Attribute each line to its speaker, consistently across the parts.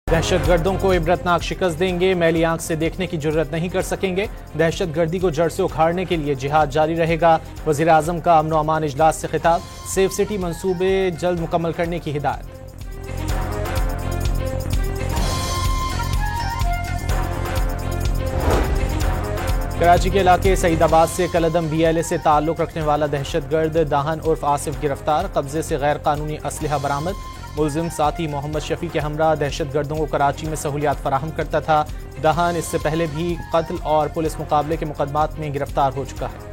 Speaker 1: दहशतगर्दों को इबरतनाक शिकस्त देंगे, मैली आंख से देखने की जुर्रत नहीं कर सकेंगे। दहशतगर्दी को जड़ से उखाड़ने के लिए जिहाद जारी रहेगा। वज़ीर आज़म का अमन व अमान इजलास से खिताब। सेफ सिटी मंसूबे जल्द मुकम्मल करने की हिदायत। कराची के इलाके सईदाबाद से कलदम BLA से ताल्लुक रखने वाला दहशतगर्द दाहन उर्फ आसिफ गिरफ्तार। कब्जे से गैर कानूनी असलहा बरामद। मुलजिम साथी मोहम्मद शफी के हमरा दहशतगर्दों को कराची में सहूलियात फराहम करता था। दाहन इससे पहले भी कत्ल और पुलिस मुकाबले के मुकदमात में गिरफ्तार हो चुका है।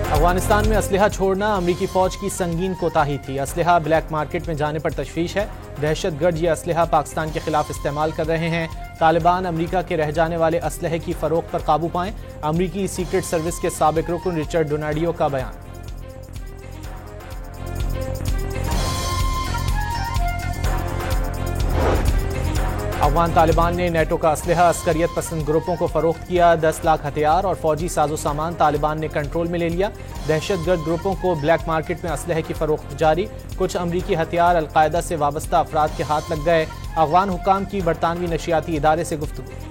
Speaker 1: अफगानिस्तान में असलहा छोड़ना अमरीकी फौज की संगीन कोताही थी। असलहा ब्लैक मार्केट में जाने पर तशवीश है। दहशतगर्द ये असलहा पाकिस्तान के खिलाफ इस्तेमाल कर रहे हैं। तालिबान अमरीका के रह जाने वाले असलहे की फरोख्त पर काबू पाएं। अमरीकी सीक्रेट सर्विस के साबिक रुकन रिचर्ड डोनाडियो का बयान। अफगान तालिबान ने नेटो का असलहा अस्करियत पसंद ग्रुपों को फरोख्त किया। 10 लाख हथियार और फौजी साजो सामान तालिबान ने कंट्रोल में ले लिया। दहशतगर्द ग्रुपों को ब्लैक मार्केट में असलहे की फरोख्त जारी। कुछ अमरीकी हथियार अलकायदा से वाबस्ता अफराद के हाथ लग गए। अफगान हुक्काम की बरतानवी नशियाती इदारे से गुफ्तगू।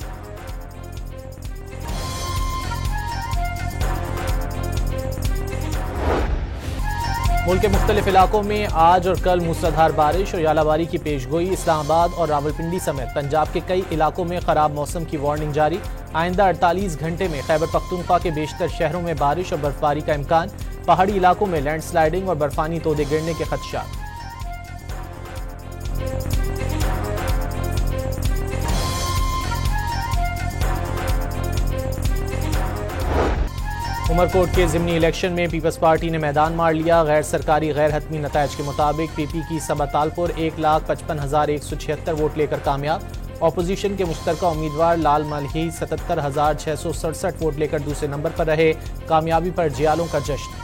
Speaker 1: मुल्क के मुख्तलिफ इलाकों में आज और कल मूसलाधार बारिश और यालाबारी की पेशगोई। इस्लामाबाद और रावलपिंडी समेत पंजाब के कई इलाकों में खराब मौसम की वार्निंग जारी। आइंदा 48 घंटे में खैबर पख्तूनख्वा के बेशतर शहरों में बारिश और बर्फबारी का इम्कान। पहाड़ी इलाकों में लैंडस्लाइडिंग और बर्फानी तोदे गिरने के खदशात। उमरकोट के ज़िमनी इलेक्शन में पीपल्स पार्टी ने मैदान मार लिया। गैर सरकारी गैर हतमी नतायज के मुताबिक PP की सबा तालपुर 1,55,176 वोट लेकर कामयाब। अपोजिशन के मुश्तरका उम्मीदवार लाल मलही 77,667 वोट लेकर दूसरे नंबर पर रहे। कामयाबी पर जियालों का जश्न।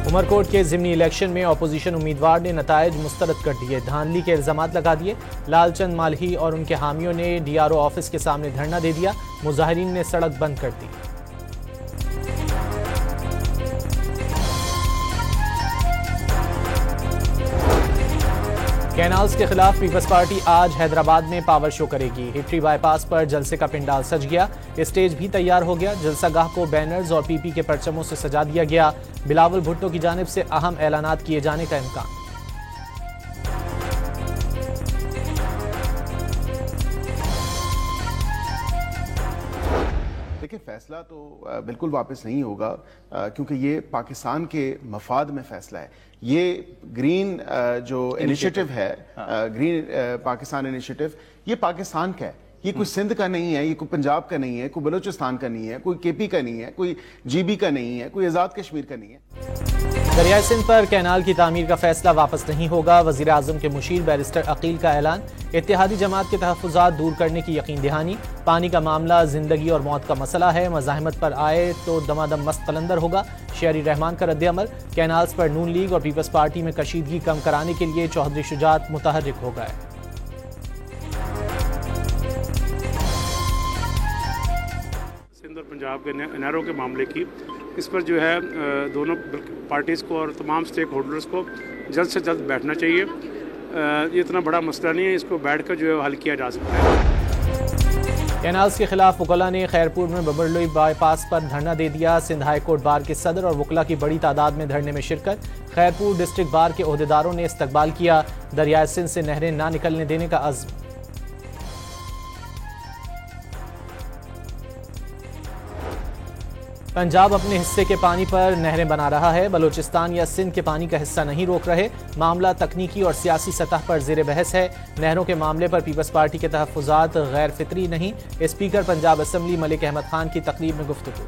Speaker 1: उमरकोट के ज़िमनी इलेक्शन में अपोजिशन उम्मीदवार ने नतायज मुस्तरद कर दिए। धांधली के इल्जामात लगा दिए। लालचंद मालही और उनके हामियों ने DRO ऑफिस के सामने धरना दे दिया। मुजाहिरीन ने सड़क बंद कर दी। कैनाल्स के खिलाफ पीपल्स पार्टी आज हैदराबाद में पावर शो करेगी। हिटरी बाईपास पर जलसे का पिंडाल सज गया। स्टेज भी तैयार हो गया। जलसागाह को बैनर्स और PP के परचमों से सजा दिया गया। बिलावल भुट्टो की जानिब से अहम ऐलानात किए जाने का इम्कान।
Speaker 2: देखिए, फैसला तो बिल्कुल वापस नहीं होगा क्योंकि ये पाकिस्तान के मफाद में फैसला है। ये ग्रीन जो इनिशिएटिव है, ग्रीन पाकिस्तान इनिशिएटिव, ये पाकिस्तान का है। ये कोई सिंध का नहीं है, ये कोई पंजाब का नहीं है, कोई बलूचिस्तान का नहीं है, कोई KP का नहीं है, कोई GB का नहीं है, कोई आज़ाद कश्मीर का नहीं है।
Speaker 1: दरियाई सिंध पर कैनाल की तामीर का फैसला वापस नहीं होगा। वज़ीर आज़म के मुशीर बैरिस्टर अकील का ऐलान। इत्तेहादी जमात के तहफ़्फ़ुज़ात दूर करने की यकीन दहानी। पानी का मामला जिंदगी और मौत का मसला है। मज़ाहमत पर आए तो दमादम मस्त कलंदर होगा। शेरी रहमान का रद्द-ए-अमल। कैनाल्स पर नून लीग और पीपल्स पार्टी में कशीदगी कम कराने के लिए चौधरी शुजात मुतहर्रिक हो गए।
Speaker 3: सिंध और पंजाब के नहरों के मामले की, इस पर जो है दोनों पार्टीज़ को और तमाम स्टेक होल्डर्स को जल्द से जल्द बैठना चाहिए। ये इतना बड़ा मसला नहीं है, इसको बैठकर जो है हल किया जा सकता है।
Speaker 1: कैनाल्स के खिलाफ वकला ने खैरपुर में बबरलोई बाईपास पर धरना दे दिया। सिंध हाई कोर्ट बार के सदर और वकला की बड़ी तादाद में धरने में शिरकत। खैरपुर डिस्ट्रिक्ट बार के ओहदेदारों ने इस्तकबाल किया। दरियाए सिंध से नहरें ना निकलने देने का अज़्म। पंजाब अपने हिस्से के पानी पर नहरें बना रहा है। बलूचिस्तान या सिंध के पानी का हिस्सा नहीं रोक रहे। मामला तकनीकी और सियासी सतह पर ज़ेर बहस है। नहरों के मामले पर पीपल्स पार्टी के तहफ़्फ़ुज़ात गैर फितरी नहीं। स्पीकर पंजाब असम्बली मलिक अहमद खान की तकरीब में गुफ्तगू।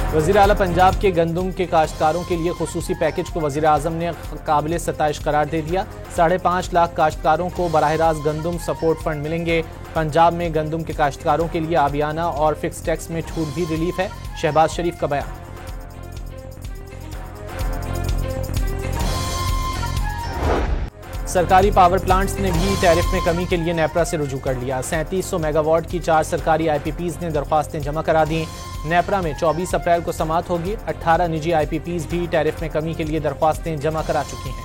Speaker 1: वज़ीर आला पंजाब के गंदम के काश्तकारों के लिए खुसूसी पैकेज को वज़ीर आज़म ने काबिल सताइश करार दे दिया। 5.5 लाख काश्तकारों को बराह रास्त गंदम सपोर्ट फंड मिलेंगे। पंजाब में गंदम के काश्तकारों के लिए आबियाना और फिक्स टैक्स में छूट भी रिलीफ है। शहबाज शरीफ का बयान। सरकारी पावर प्लांट्स ने भी टैरिफ में कमी के लिए नेपरा से रुजू कर लिया। 3700 मेगावाट की 4 सरकारी IPPs ने दरख्वास्तें जमा करा दी। नेपरा में 24 अप्रैल को समाअत होगी। 18 निजी IPPs भी टैरिफ में कमी के लिए दरख्वास्तें जमा करा चुकी हैं।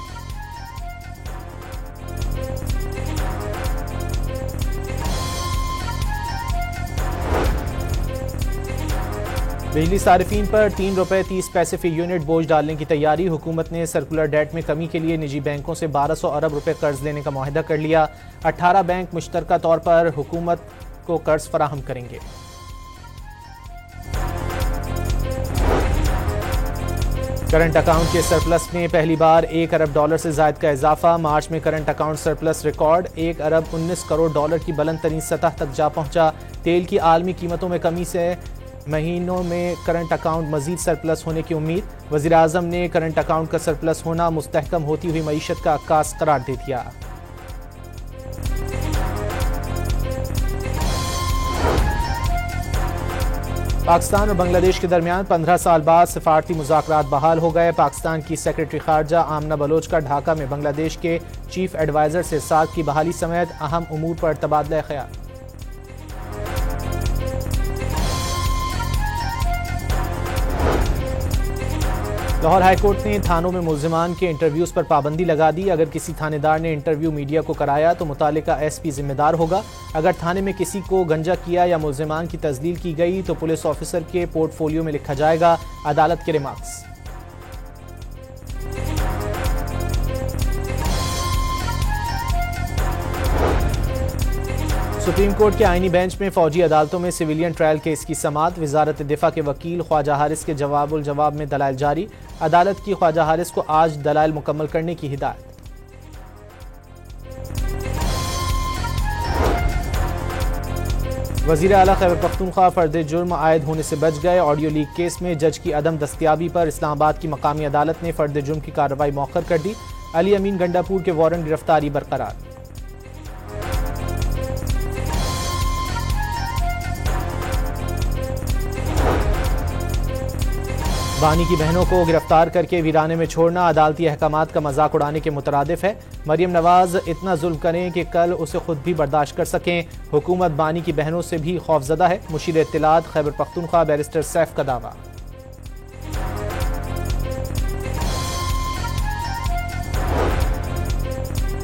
Speaker 1: बिजली सारिफीन पर ₹3.30 फी यूनिट बोझ डालने की तैयारी। हुकूमत ने सर्कुलर डेट में कमी के लिए निजी बैंकों से 1200 अरब रुपए कर्ज लेने का मुआहदा कर लिया। 18 बैंक मुश्तरका तौर पर हुकूमत को कर्ज फराहम करेंगे। करंट अकाउंट के सरप्लस में पहली बार $1 अरब से जायद का इजाफा। मार्च में करंट अकाउंट सरप्लस रिकॉर्ड $1 अरब 19 करोड़ की बुलंद तरीन सतह तक जा पहुंचा। तेल की आलमी कीमतों में कमी से महीनों में करंट अकाउंट मजीद सरप्लस होने की उम्मीद। वज़ीर आज़म ने करंट अकाउंट का सरप्लस होना मुस्तहकम होती हुई मईशत का अक्कास करार दे दिया। पाकिस्तान और बांग्लादेश के दरमियान 15 साल बाद सिफारती मुज़ाकरात बहाल हो गए। पाकिस्तान की सेक्रेटरी खारजा आमना बलोच का ढाका में बांग्लादेश के चीफ एडवाइज़र से साथ की बहाली समेत अहम उमूर पर तबादला ख्याल। लाहौर हाईकोर्ट ने थानों में मुल्जिमान के इंटरव्यूज पर पाबंदी लगा दी। अगर किसी थानेदार ने इंटरव्यू मीडिया को कराया तो मुतालिका SP जिम्मेदार होगा। अगर थाने में किसी को गंजा किया या मुल्जिमान की तस्दील की गई तो पुलिस ऑफिसर के पोर्टफोलियो में लिखा जाएगा। अदालत के रिमार्क्स। सुप्रीम कोर्ट के आईनी बेंच में फौजी अदालतों में सिविलियन ट्रायल केस की समाअत। वजारत दिफा के वकील ख्वाजा हारिस के जवाबुल जवाब में दलाइल जारी। अदालत की ख्वाजा हारिस को आज दलाइल मुकम्मल करने की हिदायत। वजीर आला खैबर पख्तूनख्वा फर्द जुर्म आयद होने से बच गए। ऑडियो लीक केस में जज की अदम दस्तयाबी पर इस्लामाबाद की मकामी अदालत ने फर्द जुर्म की कार्रवाई मौखर कर दी। अली अमीन गंडापुर के वारंट गिरफ्तारी बरकरार। बानी की बहनों को गिरफ्तार करके वीराने में छोड़ना अदालती अहकामात का मजाक उड़ाने के मुतरादिफ है। मरियम नवाज इतना जुल्म करें कि कल उसे खुद भी बर्दाश्त कर सकें। हुकूमत बानी की बहनों से भी खौफजदा है। मुशीर इत्तिलात खैबर पख्तूनख्वा बैरिस्टर सैफ का दावा।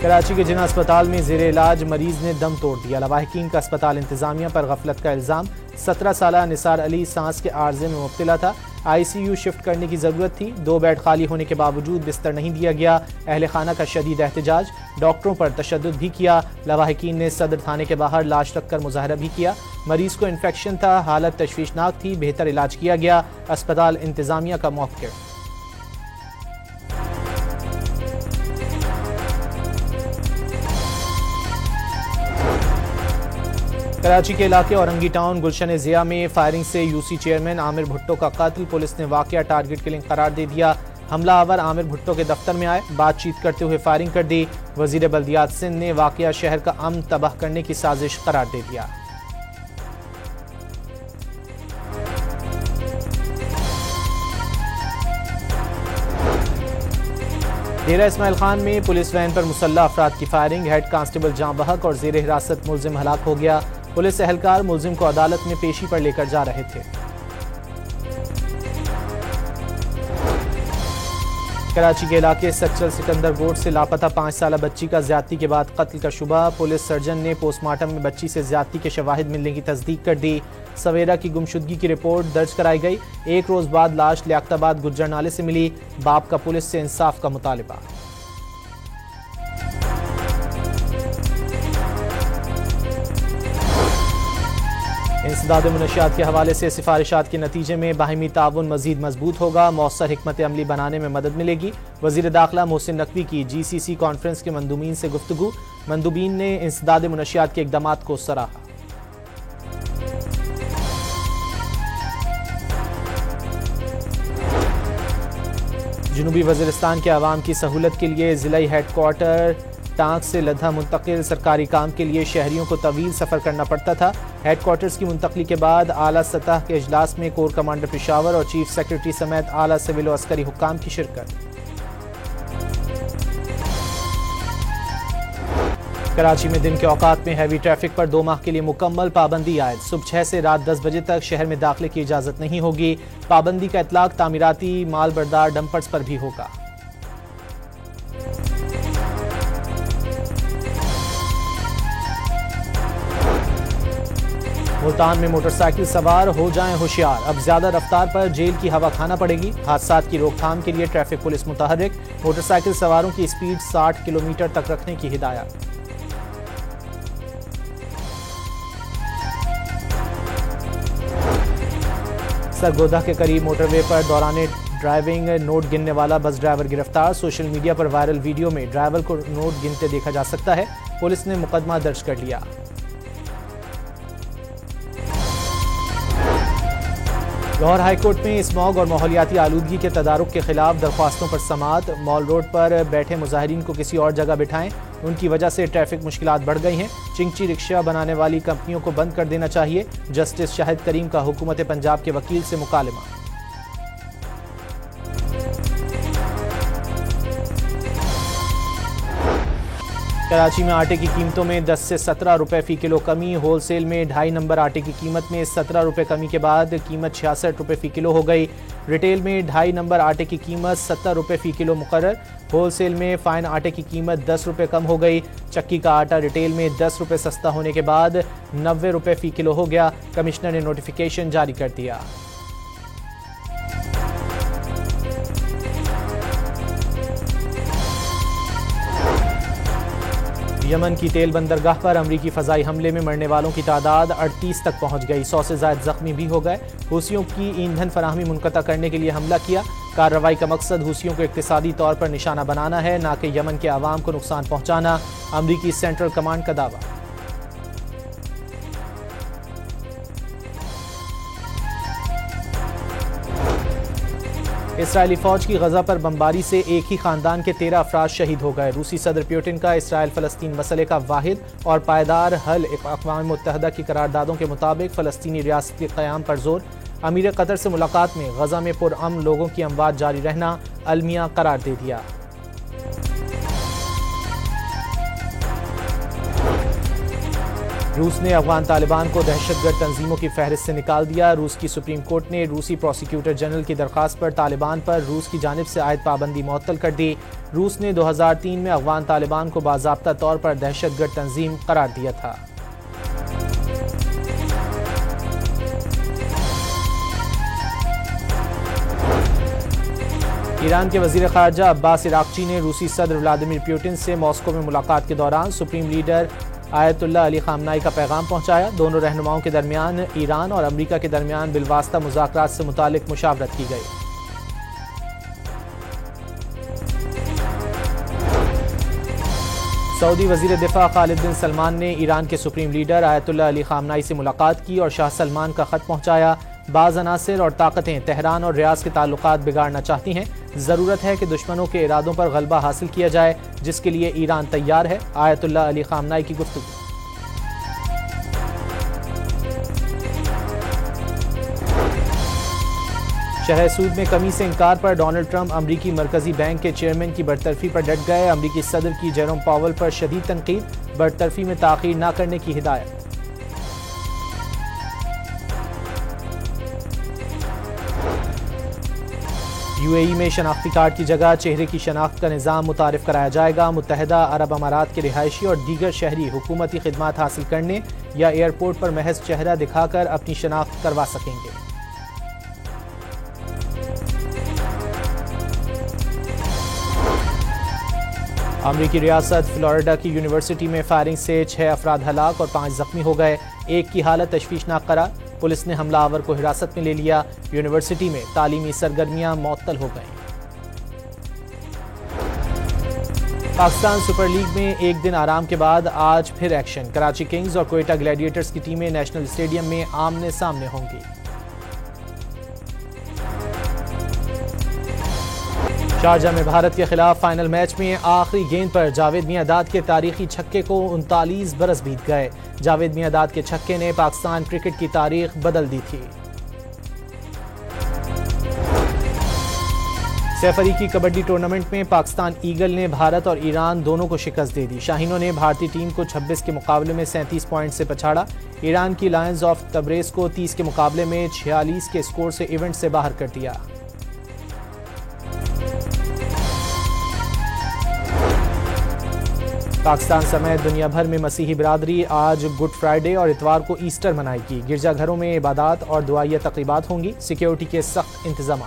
Speaker 1: कराची के जिना अस्पताल में जेर इलाज मरीज ने दम तोड़ दिया। लवाहिकीन का अस्पताल इंतजामिया पर गफलत का इल्जाम। 17 साला निसार अली सांस के आर्जे में मुब्तला था। ICU शिफ्ट करने की जरूरत थी। 2 बेड खाली होने के बावजूद बिस्तर नहीं दिया गया। अहले खाना का शदीद एहतजाज। डॉक्टरों पर तशद्दुद भी किया। लवाहिकीन ने सदर थाने के बाहर लाश रखकर मुजाहरा भी किया। मरीज को इन्फेक्शन था। हालत तशवीशनाक थी। बेहतर इलाज किया गया। अस्पताल इंतजामिया का मौक़िफ़। कराची के इलाके औरंगी टाउन गुलशन ज़िया में फायरिंग से UC चेयरमैन आमिर भुट्टो का कत्ल। पुलिस ने वाकया टारगेट किलिंग करार दे दिया। हमलावर आमिर भुट्टो के दफ्तर में आए, बातचीत करते हुए फायरिंग कर दी। वजीर बल्दियात सिंध ने वाकया शहर का अमन तबाह करने की साजिश करार दे दिया। डेरा इस्माइल खान में पुलिस वैन पर मुसल्लह अफराद की फायरिंग। हेड कांस्टेबल जां बहक और जेर हिरासत मुल्जिम हलाक हो गया। पुलिस एहलकार मुल्जिम को अदालत में पेशी पर लेकर जा रहे थे। कराची के इलाके सेक्टर सिकंदर रोड से लापता 5 साला बच्ची का ज्यादती के बाद कत्ल का शुबा। पुलिस सर्जन ने पोस्टमार्टम में बच्ची से ज्यादती के शवाहिद मिलने की तस्दीक कर दी। सवेरा की गुमशुदगी की रिपोर्ट दर्ज कराई गई। 1 रोज बाद लाश लियाकताबाद गुज्जर नाले से मिली। बाप का पुलिस से इंसाफ का मुतालिबा। इंसदाद मुनशियात के हवाले से सिफारिशात के नतीजे में बाहिमी ताउन मजीद मजबूत होगा। मौसर हिकमत अमली बनाने में मदद मिलेगी। वजीर दाखिला मोहसिन नकवी की GCC कॉन्फ्रेंस के मंदूबीन से गुफ्तगू। मंदूबीन ने इंसदाद मुनशियात के इक़दामात को सराहा। जनूबी वज़ीरिस्तान के अवाम की सहूलत के लिए ज़िलाई हेडक्वार्टर टांक से लद्दा मुंतकिल। सरकारी काम के लिए शहरियों को तवील सफ़र करना पड़ता था। हेडक्वार्टर्स की मुंतकली के बाद आला सतह के इजलास में कोर कमांडर पेशावर और चीफ सेक्रेटरी समेत आला सिविल और अस्करी हुक्काम की शिरकत। कराची में दिन के औकात में हैवी ट्रैफिक पर 2 माह के लिए मुकम्मल पाबंदी आयद। सुबह 6 से रात 10 बजे तक शहर में दाखिले की इजाजत नहीं होगी। पाबंदी का इतलाक तामीराती माल बरदार डंपर्स पर भी होगा। मुल्तान में मोटरसाइकिल सवार हो जाएं होशियार, अब ज्यादा रफ्तार पर जेल की हवा खाना पड़ेगी। हादसात की रोकथाम के लिए ट्रैफिक पुलिस मुतहर्रिक, मोटरसाइकिल सवारों की स्पीड 60 किलोमीटर तक रखने की हिदायत। सरगोदा के करीब मोटरवे पर दौरान ड्राइविंग नोट गिनने वाला बस ड्राइवर गिरफ्तार। सोशल मीडिया पर वायरल वीडियो में ड्राइवर को नोट गिनते देखा जा सकता है। पुलिस ने मुकदमा दर्ज कर लिया। लाहौर हाईकोर्ट में स्मॉग और माहौलियाती आलूदगी के तदारुक के खिलाफ दरख्वास्तों पर समाअत। मॉल रोड पर बैठे मुजाहिरीन को किसी और जगह बिठाएं, उनकी वजह से ट्रैफिक मुश्किलात बढ़ गई हैं। चिंगची रिक्शा बनाने वाली कंपनियों को बंद कर देना चाहिए। जस्टिस शाहिद करीम का हुकूमत पंजाब के वकील से मुकालमा। कराची में आटे की कीमतों में 10 से 17 रुपए फी किलो कमी। होलसेल में 2.5 नंबर आटे की कीमत में 17 रुपए कमी के बाद कीमत 66 रुपए फी किलो हो गई। रिटेल में 2.5 नंबर आटे की कीमत 70 रुपए फी किलो मुकर्रर। होलसेल में फाइन आटे की कीमत 10 रुपए कम हो गई। चक्की का आटा रिटेल में 10 रुपए सस्ता होने के बाद 90 रुपए फी किलो हो गया। कमिश्नर ने नोटिफिकेशन जारी कर दिया। यमन की तेल बंदरगाह पर अमरीकी फ़ज़ाई हमले में मरने वालों की तादाद 38 तक पहुंच गई। 100 से ज़ायद जख्मी भी हो गए। हूसियों की ईंधन फराहमी मुनक़ता करने के लिए हमला किया। कार्रवाई का मकसद हूसियों को इक़्तिसादी तौर पर निशाना बनाना है, न कि यमन के आवाम को नुकसान पहुंचाना। अमरीकी सेंट्रल कमांड का दावा। इसराइली फौज की गजा पर बमबारी से एक ही खानदान के 13 अफराद शहीद हो गए। रूसी सदर पुतिन का इसराइल फ़लस्तीन मसले का वाहिद और पायदार हल अक़वाम मुत्तहिदा की करारदादों के मुताबिक फ़लस्तीनी रियासत के क़याम पर जोर। अमीर कतर से मुलाकात में गजा में पुरअमन लोगों की अमवात जारी रहना अलमिया करार दे दिया। रूस ने अफगान तालिबान को दहशतगर्द तंजीमों की फहरिस्त से निकाल दिया। रूस की सुप्रीम कोर्ट ने रूसी प्रोसिक्यूटर जनरल की दरख्वास्त पर तालिबान पर रूस की जानिब से आयद पाबंदी मुअत्तल कर दी। रूस ने 2003 में अफगान तालिबान को बाज़ाब्ता तौर पर दहशतगर्द तंजीम करार दिया था। ईरान के वज़ीर ख़ारजा अब्बास इराक़ची ने रूसी सदर व्लादिमीर पुतिन से मॉस्को में मुलाकात के दौरान सुप्रीम लीडर आयतुल्लाह अली ख़ामनाई का पैगाम पहुंचाया। दोनों रहनुमाओं के दरमियान ईरान और अमरीका के दरमियान बिलवास्ता मुज़ाकरात से मुतालिक मुशावरत की गई। सऊदी वज़ीर दिफा खालिद बिन सलमान ने ईरान के सुप्रीम लीडर आयतुल्लाह अली ख़ामनाई से मुलाकात की और शाह सलमान का ख़त पहुंचाया। बाज़ अनासिर और ताकतें तेहरान और रियाद के ताल्लुकात बिगाड़ना चाहती हैं। ज़रूरत है कि दुश्मनों के इरादों पर गलबा हासिल किया जाए, जिसके लिए ईरान तैयार है। आयतुल्लाह अली ख़ामनाई की गुफ्तगू। शरह सूद में कमी से इनकार पर डोनाल्ड ट्रंप अमरीकी मरकजी बैंक के चेयरमैन की बरतरफी पर डट गए। अमरीकी सदर की जेरोम पावेल पर शदीद तनकीद, बरतरफी में ताख़ीर न करने की हिदायत। यूएई में शनाख्ती कार्ड की जगह चेहरे की शनाख्त का निज़ाम मुतारिफ कराया जाएगा। मुत्तहिदा अरब अमारात के रिहायशी और दीगर शहरी हुकूमती खिदमात हासिल करने या एयरपोर्ट पर महज चेहरा दिखाकर अपनी शनाख्त करवा सकेंगे। अमरीकी रियासत फ्लोरिडा की यूनिवर्सिटी में फायरिंग से 6 अफराद हलाक और 5 जख्मी हो गए। एक की हालत तशवीशनाक करार। पुलिस ने हमलावर को हिरासत में ले लिया। यूनिवर्सिटी में तालीमी सरगर्मियां मुअत्तल हो गईं। पाकिस्तान सुपर लीग में एक दिन आराम के बाद आज फिर एक्शन। कराची किंग्स और कोयटा ग्लैडिएटर्स की टीमें नेशनल स्टेडियम में आमने सामने होंगी। शारजा में भारत के खिलाफ फाइनल मैच में आखिरी गेंद पर जावेद मियांदाद के तारीखी छक्के को 39 बरस बीत गए। जावेद मियांदाद के छक्के ने पाकिस्तान क्रिकेट की तारीख बदल दी थी। सैफ अली की कबड्डी टूर्नामेंट में पाकिस्तान ईगल ने भारत और ईरान दोनों को शिकस्त दे दी। शाहीनों ने भारतीय टीम को 26 के मुकाबले में 37 पॉइंट से पछाड़ा। ईरान की लायंस ऑफ तबरेज को 30 के मुकाबले में 46 के स्कोर से इवेंट से बाहर कर दिया। पाकिस्तान समेत दुनिया भर में मसीही बिरादरी आज गुड फ्राइडे और इतवार को ईस्टर मनाएगी। गिरजाघरों में इबादत और दुआइया तकरीबात होंगी। सिक्योरिटी के सख्त इंतजाम।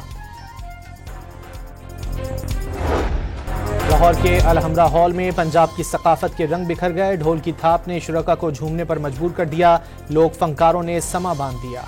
Speaker 1: लाहौर के अलहमरा हॉल में पंजाब की सकाफत के रंग बिखर गए। ढोल की थाप ने शुरका को झूमने पर मजबूर कर दिया। लोक फनकारों ने समा बांध दिया।